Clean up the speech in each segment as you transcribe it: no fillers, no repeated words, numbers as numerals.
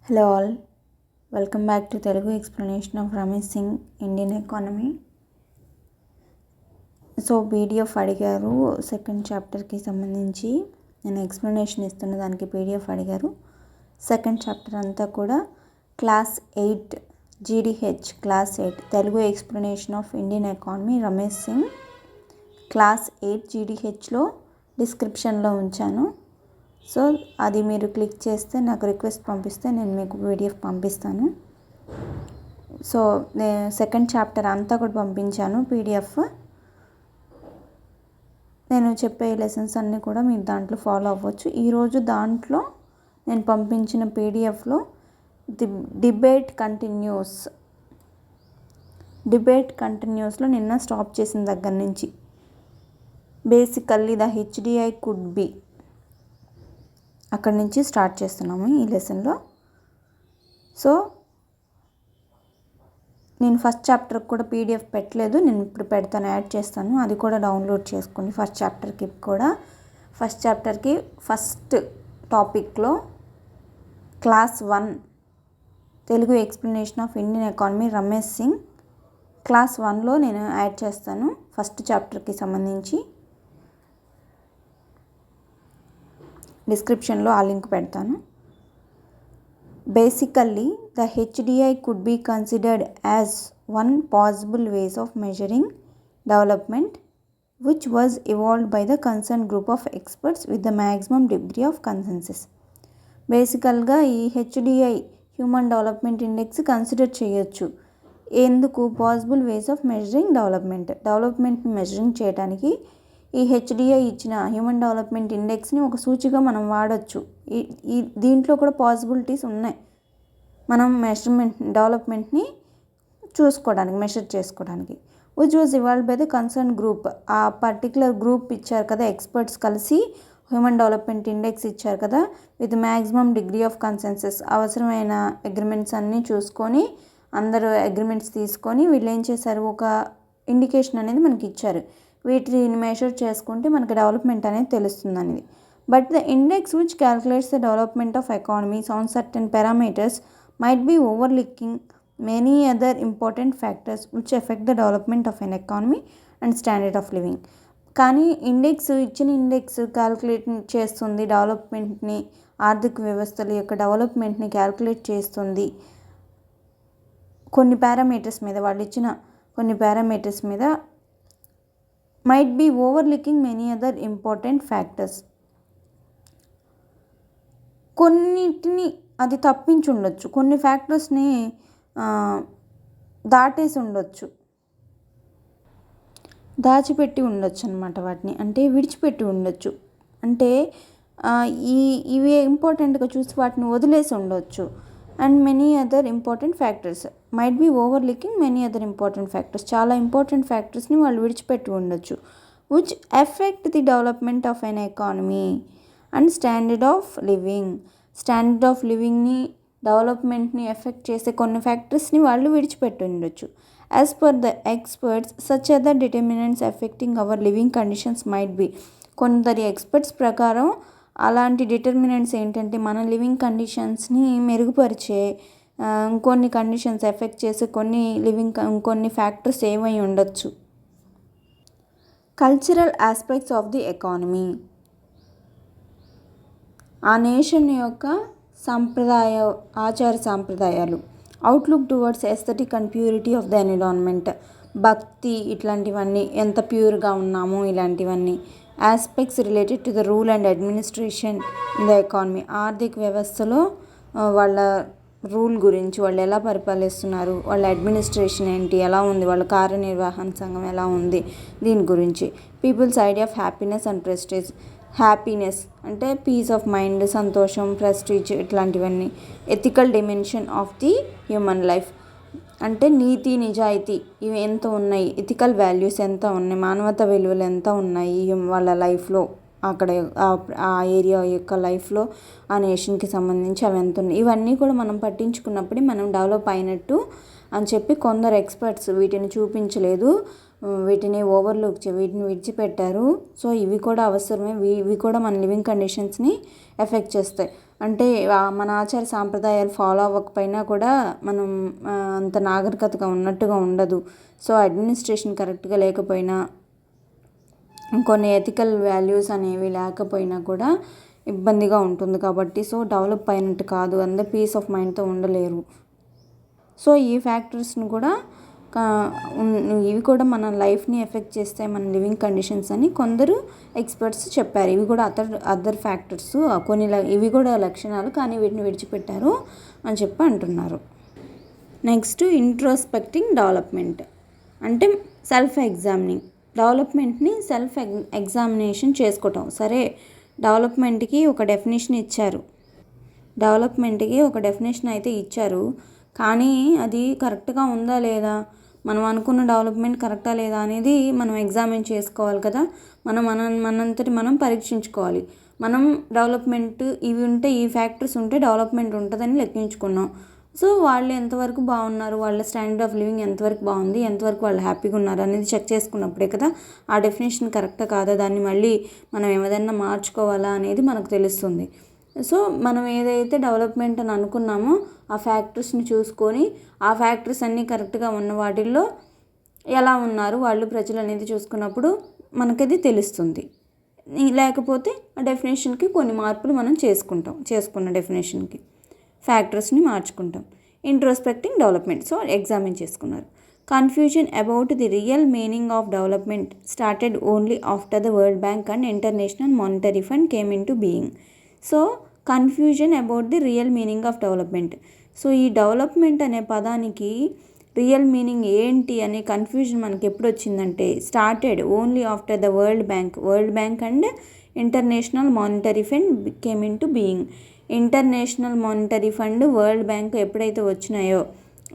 Hello all, welcome back to Telugu explanation of Ramesh Singh Indian economy. So PDF అడిగారు, second చాప్టర్కి సంబంధించి నేను explanation ఇస్తున్న దానికి పీడిఎఫ్ అడిగారు. సెకండ్ చాప్టర్ అంతా కూడా class 8 జీడిహెచ్ class 8 Telugu explanation of Indian economy Ramesh Singh class 8 జీడిహెచ్లో డిస్క్రిప్షన్లో ఉంచాను. సో అది మీరు క్లిక్ చేస్తే నాకు రిక్వెస్ట్ పంపిస్తే నేను మీకు పీడిఎఫ్ పంపిస్తాను. సో సెకండ్ చాప్టర్ అంతా కూడా పంపించాను పీడిఎఫ్. నేను చెప్పే లెసన్స్ అన్నీ కూడా మీరు దాంట్లో ఫాలో అవ్వచ్చు. ఈరోజు దాంట్లో నేను పంపించిన పీడిఎఫ్లో డిబేట్ కంటిన్యూస్లో నిన్న స్టాప్ చేసిన దగ్గర నుంచి basically the HDI could B అక్కడి నుంచి స్టార్ట్ చేస్తున్నాము ఈ లెసన్లో. సో నేను ఫస్ట్ చాప్టర్కి కూడా పీడిఎఫ్ పెట్టలేదు, నేను ఇప్పుడు పెడతాను, యాడ్ చేస్తాను, అది కూడా డౌన్లోడ్ చేసుకోండి. ఫస్ట్ చాప్టర్కి ఫస్ట్ టాపిక్లో class 1 Telugu explanation of Indian economy Ramesh Singh class 1లో నేను యాడ్ చేస్తాను. ఫస్ట్ చాప్టర్కి సంబంధించి డిస్క్రిప్షన్లో ఆ లింక్ పెడతాను. Basically the HDI could be considered as one possible ways of measuring development which was evolved by the concern group of experts with the maximum degree of consensus. బేసికల్గా ఈ HDI human development index consider చేయొచ్చు. ఎందుకు? Possible ways of measuring డెవలప్మెంట్ని measuring చేయడానికి ఈ HDI ఇచ్చిన human development ఇండెక్స్ని ఒక సూచిగా మనం వాడచ్చు. ఈ దీంట్లో కూడా పాసిబిలిటీస్ ఉన్నాయి, మనం డెవలప్మెంట్ని మెషర్ చేసుకోవడానికి. Which was evolved by the concern group, ఆ పర్టికులర్ గ్రూప్ ఇచ్చారు కదా, ఎక్స్పర్ట్స్ కలిసి హ్యూమన్ డెవలప్మెంట్ ఇండెక్స్ ఇచ్చారు కదా, with maximum degree of consensus. అవసరమైన అగ్రిమెంట్స్ అన్నీ చూసుకొని, అందరూ అగ్రిమెంట్స్ తీసుకొని వీళ్ళు ఏం చేశారు, ఒక ఇండికేషన్ అనేది మనకి ఇచ్చారు. వీటిని మెషర్ చేసుకుంటే మనకి డెవలప్మెంట్ అనేది తెలుస్తుంది అనేది. But the index which calculates the development of economies on certain parameters might be overlooking many other important factors which effect the development of an economy and standard of living. కానీ ఇచ్చిన index calculate చేస్తుంది డెవలప్మెంట్ని, ఆర్థిక వ్యవస్థల యొక్క డెవలప్మెంట్ని calculate చేస్తుంది. కొన్ని parameters మీద, వాళ్ళు ఇచ్చిన కొన్ని పారామీటర్స్ మీద might be overlooking many other important factors. కొన్నిటిని అది తప్పించి ఉండొచ్చు, కొన్ని ఫ్యాక్టర్స్ని దాటేసి ఉండొచ్చు, దాచిపెట్టి ఉండొచ్చు అనమాట. వాటిని అంటే విడిచిపెట్టి ఉండొచ్చు, అంటే ఇవి ఇంపార్టెంట్గా చూసి వాటిని వదిలేసి ఉండొచ్చు. And many other important factors might be overlooking many other important factors, చాలా ఇంపార్టెంట్ ఫ్యాక్టర్స్ని వాళ్ళు విడిచిపెట్టి ఉండొచ్చు. Which effect the development of an economy and standard of లివింగ్ని, డెవలప్మెంట్ని ఎఫెక్ట్ చేసే కొన్ని ఫ్యాక్టర్స్ని వాళ్ళు విడిచిపెట్టి ఉండొచ్చు. As per the experts such other determinants effecting our living conditions might be. కొందరి ఎక్స్పర్ట్స్ ప్రకారం అలాంటి డిటర్మినెంట్స్ ఏంటంటే మన లివింగ్ కండిషన్స్ని మెరుగుపరిచే ఇంకొన్ని కండిషన్స్ ఎఫెక్ట్ చేసే కొన్ని ఫ్యాక్టర్స్ ఏమై ఉండొచ్చు. Cultural aspects of the economy, ఆ నేషన్ యొక్క ఆచార సాంప్రదాయాలు. Outlook towards aesthetic and purity of the environment, భక్తి, ఇట్లాంటివన్నీ, ఎంత ప్యూర్గా ఉన్నాము, ఇలాంటివన్నీ. Aspects related to the rule and administration in the economy, ఆర్థిక వ్యవస్థలో వాళ్ళ రూల్ గురించి, వాళ్ళు ఎలా పరిపాలిస్తున్నారు, వాళ్ళ అడ్మినిస్ట్రేషన్ ఏంటి, ఎలా ఉంది, వాళ్ళ కార్యనిర్వహణ సంఘం ఎలా ఉంది, దీని గురించి. People's idea of happiness and prestige, happiness అంటే పీస్ ఆఫ్ మైండ్, సంతోషం, ప్రెస్టీజ్, ఇట్లాంటివన్నీ. Ethical dimension of the human life అంటే నీతి, నిజాయితీ ఇవి ఎంత ఉన్నాయి, ఎథికల్ వాల్యూస్ ఎంత ఉన్నాయి, మానవతా విలువలు ఎంత ఉన్నాయి వాళ్ళ లైఫ్లో, అక్కడ ఆ ఏరియా యొక్క లైఫ్లో, ఆ నేషన్కి సంబంధించి అవి ఎంత ఉన్నాయి, ఇవన్నీ కూడా మనం పట్టించుకున్నప్పుడే మనం డెవలప్ అయినట్టు అని చెప్పి కొందరు ఎక్స్పర్ట్స్ వీటిని చూపించలేదు, వీటిని వీటిని విడిచిపెట్టారు. సో ఇవి కూడా అవసరమే, ఇవి కూడా మన లివింగ్ కండిషన్స్ని ఎఫెక్ట్ చేస్తాయి. అంటే మన ఆచార సాంప్రదాయాలు ఫాలో అవ్వకపోయినా కూడా మనం అంత నాగరికతగా ఉన్నట్టుగా ఉండదు. సో అడ్మినిస్ట్రేషన్ కరెక్ట్గా లేకపోయినా, కొన్ని ఎథికల్ వాల్యూస్ అనేవి లేకపోయినా కూడా ఇబ్బందిగా ఉంటుంది కాబట్టి, సో డెవలప్ అయినట్టు కాదు, అందరు పీస్ ఆఫ్ మైండ్తో ఉండలేరు. సో ఈ ఫ్యాక్టర్స్ని కూడా ఇవి కూడా మన లైఫ్ని ఎఫెక్ట్ చేస్తాయి, మన లివింగ్ కండిషన్స్ అని కొందరు ఎక్స్పర్ట్స్ చెప్పారు. ఇవి కూడా అదర్ ఫ్యాక్టర్స్, కొన్ని ఇవి కూడా లక్షణాలు, కానీ వీటిని విడిచిపెట్టారు అని చెప్పి అంటున్నారు. నెక్స్ట్ ఇంట్రోస్పెక్టింగ్ డెవలప్మెంట్ అంటే సెల్ఫ్ ఎగ్జామినింగ్. డెవలప్మెంట్ని సెల్ఫ్ ఎగ్జామినేషన్ చేసుకోవటం. సరే, డెవలప్మెంట్కి ఒక డెఫినేషన్ అయితే ఇచ్చారు, కానీ అది కరెక్ట్గా ఉందా లేదా, మనం అనుకున్న డెవలప్మెంట్ కరెక్టా లేదా అనేది మనం ఎగ్జామిన్ చేసుకోవాలి కదా. మనంతటి మనం పరీక్షించుకోవాలి. మనం డెవలప్మెంట్ ఇవి ఉంటే, ఈ ఫ్యాక్టర్స్ ఉంటే డెవలప్మెంట్ ఉంటుందని లెక్కించుకున్నాం. సో వాళ్ళు ఎంతవరకు బాగున్నారు, వాళ్ళ స్టాండర్డ్ ఆఫ్ లివింగ్ ఎంతవరకు బాగుంది, ఎంతవరకు వాళ్ళు హ్యాపీగా ఉన్నారు అనేది చెక్ చేసుకున్నప్పుడే కదా ఆ డెఫినేషన్ కరెక్టా కాదా, దాన్ని మళ్ళీ మనం ఏదైనా మార్చుకోవాలా అనేది మనకు తెలుస్తుంది. సో మనం ఏదైతే డెవలప్మెంట్ అని అనుకున్నామో ఆ ఫ్యాక్టర్స్ని చూసుకొని, ఆ ఫ్యాక్టర్స్ అన్నీ కరెక్ట్గా ఉన్న వాటిల్లో ఎలా ఉన్నారు వాళ్ళు ప్రజలు అనేది చూసుకున్నప్పుడు మనకది తెలుస్తుంది. లేకపోతే ఆ డెఫినేషన్కి కొన్ని మార్పులు మనం చేసుకున్న డెఫినేషన్కి ఫ్యాక్టర్స్ని మార్చుకుంటాం. ఇంట్రోస్పెక్టింగ్ డెవలప్మెంట్, సో ఎగ్జామిన్ చేసుకున్నారు. Confusion about the real meaning of development started only after the world bank and international monetary fund came in to being. So confusion about the real meaning of development. So ఈ development అనే పదానికి real meaning ఏంటి అనే confusion మనకి ఎప్పుడు వచ్చిందంటే, started only after the world bank and international monetary fund came in to being. International monetary fund, world bank ఎప్పుడైతే వచ్చినాయో,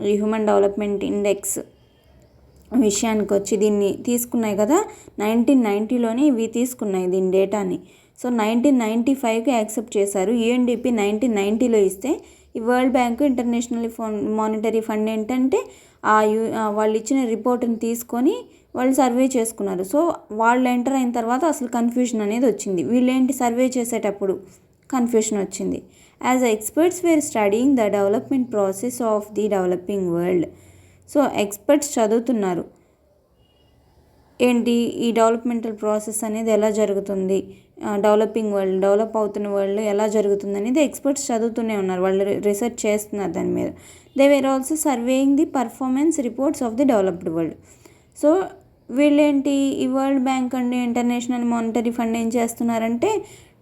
ఈ హ్యూమన్ డెవలప్మెంట్ ఇండెక్స్ విషయానికి వచ్చి దీన్ని తీసుకున్నాయి కదా, 1990లోనే ఇవి తీసుకున్నాయి దీని డేటాని. సో 1995కి యాక్సెప్ట్ చేశారు. యుఎన్డిపి 1990లో ఇస్తే, ఈ world bank international monetary fund ఏంటంటే వాళ్ళు ఇచ్చిన రిపోర్ట్ని తీసుకొని వాళ్ళు సర్వే చేసుకున్నారు. సో వాళ్ళు ఎంటర్ అయిన తర్వాత అసలు కన్ఫ్యూజన్ అనేది వచ్చింది. వీళ్ళేంటి సర్వే చేసేటప్పుడు కన్ఫ్యూషన్ వచ్చింది. As experts were studying the development process of the developing world. So experts చదువుతున్నారు ఏంటి ఈ డెవలప్మెంటల్ ప్రాసెస్ అనేది ఎలా జరుగుతుంది, డెవలపింగ్ వరల్డ్, డెవలప్ అవుతున్న వరల్డ్ ఎలా జరుగుతుంది అనేది ఎక్స్పర్ట్స్ చదువుతూనే ఉన్నారు, వాళ్ళు రీసెర్చ్ చేస్తున్నారు దాని మీద. They were also surveying the performance reports of the developed world. So వీళ్ళేంటి, ఈ world bank and international monetary fund ఏం చేస్తున్నారంటే,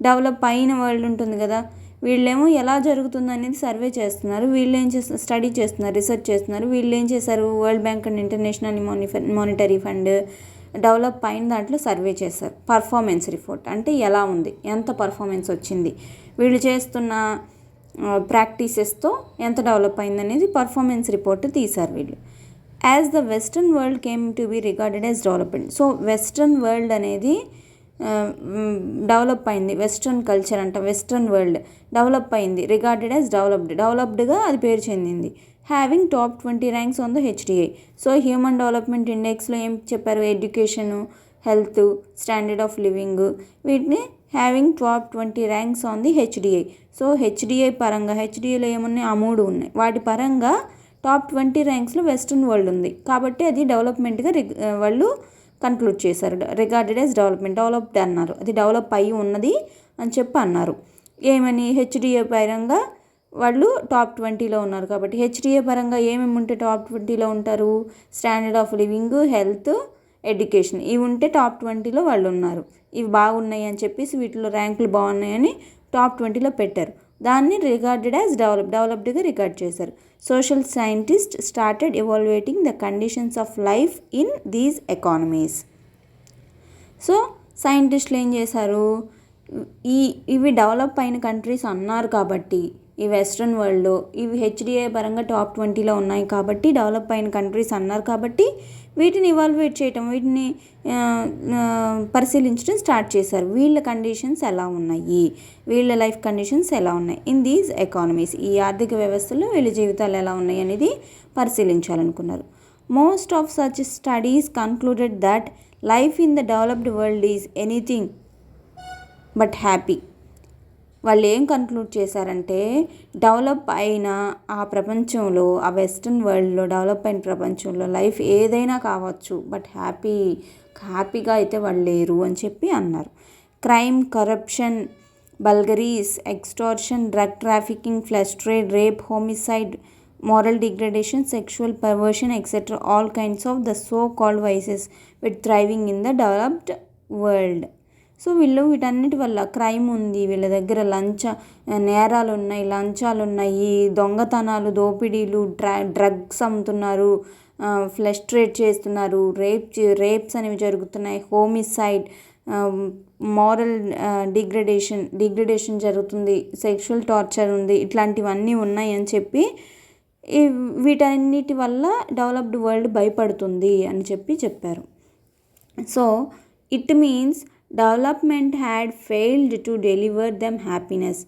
డెవలప్ అయిన వరల్డ్ ఉంటుంది కదా, వీళ్ళేమో ఎలా జరుగుతుంది అనేది సర్వే చేస్తున్నారు, వీళ్ళు ఏం చేస్తున్నారు, స్టడీ చేస్తున్నారు, రీసెర్చ్ చేస్తున్నారు. వీళ్ళు ఏం చేశారు, world bank and international monetary fund develop అయిన దాంట్లో సర్వే చేశారు. పర్ఫార్మెన్స్ రిపోర్ట్ అంటే ఎలా ఉంది, ఎంత పర్ఫార్మెన్స్ వచ్చింది, వీళ్ళు చేస్తున్న ప్రాక్టీసెస్తో ఎంత డెవలప్ అయింది అనేది పర్ఫార్మెన్స్ రిపోర్ట్ తీశారు వీళ్ళు. As the western world came to be regarded as developed. So western world అనేది డెవలప్ అయింది, వెస్ట్రన్ కల్చర్ అంట, వెస్ట్రన్ వరల్డ్ డెవలప్ అయింది, రిగార్డెడ్ యాజ్ డెవలప్డ్గా అది పేరు చెందింది. Having top 20 ranks on the HDI. So human development ఇండెక్స్లో ఏం చెప్పారు, education, health, standard of living, వీటిని having top 20 ranks on the HDI. So HDI పరంగా, హెచ్డిఐలో ఏమున్నాయి, ఆ 3 ఉన్నాయి, వాటి పరంగా టాప్ 20 ర్యాంక్స్లో వెస్ట్రన్ వరల్డ్ ఉంది కాబట్టి అది డెవలప్మెంట్గా వాళ్ళు కన్క్లూడ్ చేశారు. రిగార్డెడ్ యాజ్ డెవలప్డ్ అన్నారు, అది డెవలప్ అయ్యి ఉన్నది అని చెప్పి అన్నారు. ఏమని, హెచ్డిఏ పరంగా వాళ్ళు టాప్ 20లో ఉన్నారు కాబట్టి. హెచ్డిఏ పరంగా ఏమేమి ఉంటే టాప్ 20లో ఉంటారు, standard of living, health, education, ఇవి ఉంటే టాప్ 20లో వాళ్ళు ఉన్నారు. ఇవి బాగున్నాయి అని చెప్పేసి వీటిలో ర్యాంకులు బాగున్నాయని టాప్ 20లో పెట్టారు. దాన్ని రిగార్డెడ్ యాజ్ డెవలప్డ్గా రికార్డ్ చేశారు. Social scientist started evaluating the conditions of life in these economies. So సైంటిస్టులు ఏం చేశారు, ఇవి డెవలప్ అయిన కంట్రీస్ అన్నారు కాబట్టి, ఈ వెస్ట్రన్ వరల్డ్లో ఇవి హెచ్డిఐ పరంగా టాప్ 20లో ఉన్నాయి కాబట్టి డెవలప్ అయిన కంట్రీస్ అన్నారు కాబట్టి, వీటిని ఇవాల్యుయేట్ చేయటం, వీటిని పరిశీలించడం స్టార్ట్ చేశారు. వీళ్ళ కండిషన్స్ ఎలా ఉన్నాయి, వీళ్ళ లైఫ్ కండిషన్స్ ఎలా ఉన్నాయి ఇన్ దీస్ ఎకానమీస్, ఈ ఆర్థిక వ్యవస్థలో వీళ్ళ జీవితాలు ఎలా ఉన్నాయి అనేది పరిశీలించాలనుకున్నారు. Most of such studies concluded that life in the developed world is anything but happy. వాళ్ళు ఏం కన్క్లూడ్ చేశారంటే డెవలప్ అయిన ఆ ప్రపంచంలో, ఆ వెస్ట్రన్ వరల్డ్లో, డెవలప్ అయిన ప్రపంచంలో లైఫ్ ఏదైనా కావచ్చు, బట్ హ్యాపీగా అయితే వాళ్ళు లేరు అని చెప్పి అన్నారు. Crime, corruption, burglaries, extortion, drug trafficking, flesh trade, rape, homicide, moral degradation, sexual perversion, etc. All kinds of the so-called vices with thriving in the developed world. So వీటన్నిటి వల్ల క్రైమ్ ఉంది, వీళ్ళ దగ్గర నేరాలు ఉన్నాయి, లంచాలు ఉన్నాయి, దొంగతనాలు, దోపిడీలు, డ్రగ్స్ అమ్ముతున్నారు, ఫ్లష్ ట్రేడ్ చేస్తున్నారు, రేప్స్ అనేవి జరుగుతున్నాయి, హోమిసైడ్, మోరల్ డిగ్రేడేషన్ జరుగుతుంది, సెక్షువల్ టార్చర్ ఉంది, ఇట్లాంటివన్నీ ఉన్నాయి అని చెప్పి వీటన్నిటి వల్ల డెవలప్డ్ వరల్డ్ భయపడుతుంది అని చెప్పారు. So it means development had failed to deliver them happiness,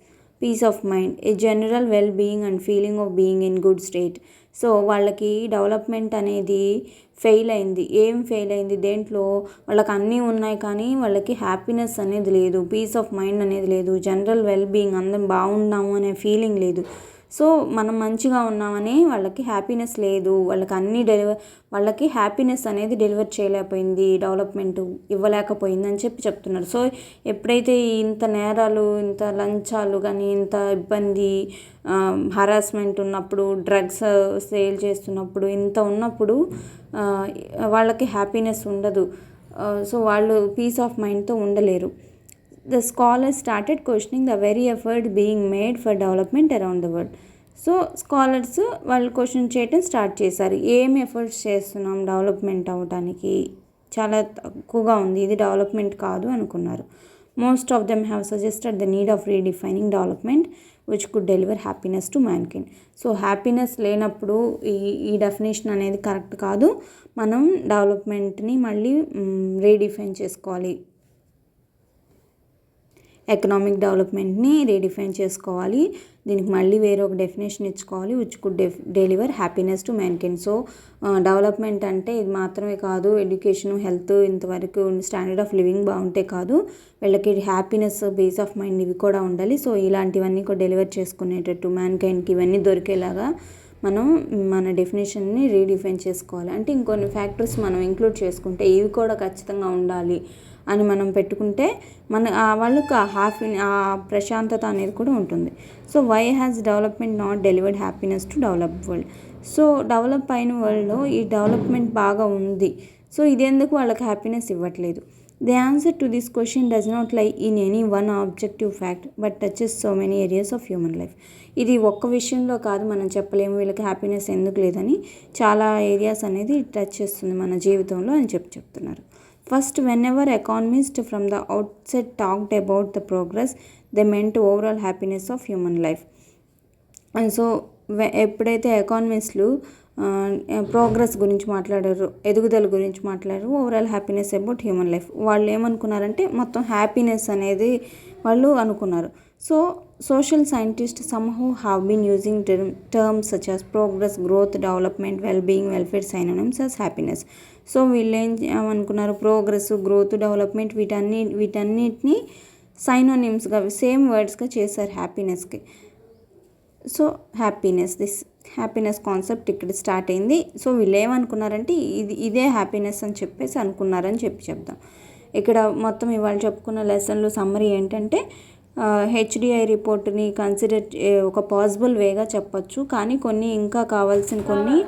peace of mind, a general well being and feeling of being in good state. So వాళ్ళకి డెవలప్మెంట్ అనేది ఫెయిల్ అయింది. ఏం ఫెయిల్ అయింది? దేంట్లో? వాళ్ళకి అన్నీ ఉన్నాయి కానీ వాళ్ళకి హ్యాపీనెస్ అనేది లేదు, పీస్ ఆఫ్ మైండ్ అనేది లేదు, జనరల్ వెల్ బీయింగ్, అందరం బాగున్నాము అనే ఫీలింగ్ లేదు. సో మనం మంచిగా ఉన్నామని వాళ్ళకి హ్యాపీనెస్ లేదు, వాళ్ళకి హ్యాపీనెస్ అనేది డెలివర్ చేయలేకపోయింది, డెవలప్మెంట్ ఇవ్వలేకపోయింది అని చెప్తున్నారు. సో ఎప్పుడైతే ఇంత నేరాలు, ఇంత లంచాలు కానీ, ఇంత ఇబ్బంది, హరాస్మెంట్ ఉన్నప్పుడు, డ్రగ్స్ సేల్ చేస్తున్నప్పుడు, ఇంత ఉన్నప్పుడు వాళ్ళకి హ్యాపీనెస్ ఉండదు. సో వాళ్ళు పీస్ ఆఫ్ మైండ్తో ఉండలేరు. The scholars started questioning the very effort being made for development around the world. So scholars వాళ్ళు క్వశ్చన్ చేయటం స్టార్ట్ చేశారు. ఏం ఎఫర్ట్స్ చేస్తున్నాం డెవలప్మెంట్ అవ్వడానికి? చాలా తక్కువగా ఉంది, ఇది డెవలప్మెంట్ కాదు అనుకున్నారు. Most of them have suggested the need of redefining development which could deliver happiness to mankind. So happiness లేనప్పుడు ఈ డెఫినేషన్ అనేది కరెక్ట్ కాదు. మనం డెవలప్మెంట్ని మళ్ళీ రీడిఫైన్ చేసుకోవాలి, ఎకనామిక్ డెవలప్మెంట్ని రీడిఫైన్ చేసుకోవాలి, దీనికి మళ్ళీ వేరే ఒక డెఫినేషన్ ఇచ్చుకోవాలి, which could deliver happiness to mankind. So development అంటే ఇది మాత్రమే కాదు, ఎడ్యుకేషన్, హెల్త్, ఇంతవరకు స్టాండర్డ్ ఆఫ్ లివింగ్ బాగుంటే కాదు, వీళ్ళకి హ్యాపీనెస్, పీస్ ఆఫ్ మైండ్ ఇవి కూడా ఉండాలి. సో ఇలాంటివన్నీ కూడా డెలివర్ చేసుకునేటట్టు మ్యాన్కైండ్కి ఇవన్నీ దొరికేలాగా మనం మన డెఫినేషన్ని రీడిఫైన్ చేసుకోవాలి. అంటే ఇంకొన్ని ఫ్యాక్టర్స్ మనం ఇంక్లూడ్ చేసుకుంటే ఇవి కూడా ఖచ్చితంగా ఉండాలి అని మనం పెట్టుకుంటే వాళ్ళకు ఆ ప్రశాంతత అనేది కూడా ఉంటుంది. So why has development not delivered happiness to developed world? So develop అయిన వరల్డ్లో ఈ డెవలప్మెంట్ బాగా ఉంది, సో ఇదెందుకు వాళ్ళకి హ్యాపీనెస్ ఇవ్వట్లేదు? The answer to this question does not లై in any one objective fact but touches so many areas of human life. ఇది ఒక్క విషయంలో కాదు, మనం చెప్పలేము వీళ్ళకి హ్యాపీనెస్ ఎందుకు లేదని, చాలా ఏరియాస్ అనేది టచ్ చేస్తుంది మన జీవితంలో అని చెప్తున్నారు. First, whenever economists from the outset talked about the progress, they meant overall happiness of human life. And so, ఎప్పుడైతే ఎకానమిస్టులు ప్రోగ్రెస్ గురించి మాట్లాడారు, ఎదుగుదల గురించి మాట్లాడారు, overall happiness about human life, వాళ్ళు ఏమనుకున్నారంటే మొత్తం హ్యాపీనెస్ అనేది వాళ్ళు అనుకున్నారు. So social scientists somehow have been using terms such as progress, growth, development, well-being, welfare synonyms as happiness. So వీళ్ళు ఏమనుకున్నారు? ప్రోగ్రెస్, గ్రోత్, డెవలప్మెంట్ వీటన్నిటిని సైనోనిమ్స్గా, సేమ్ వర్డ్స్గా చేశారు హ్యాపీనెస్కి. సో హ్యాపీనెస్ కాన్సెప్ట్ ఇక్కడ స్టార్ట్ అయింది. సో వీళ్ళు ఏమనుకున్నారంటే ఇదే హ్యాపీనెస్ అని చెప్పేసి అనుకున్నారని చెప్దాం. ఇక్కడ మొత్తం ఇవాళ చెప్పుకున్న లెసన్లు సమ్మరీ ఏంటంటే, హెచ్డిఐ రిపోర్ట్ని కన్సిడర్ ఒక పాసిబుల్ వేగా చెప్పచ్చు, కానీ ఇంకా కావాల్సిన కొన్ని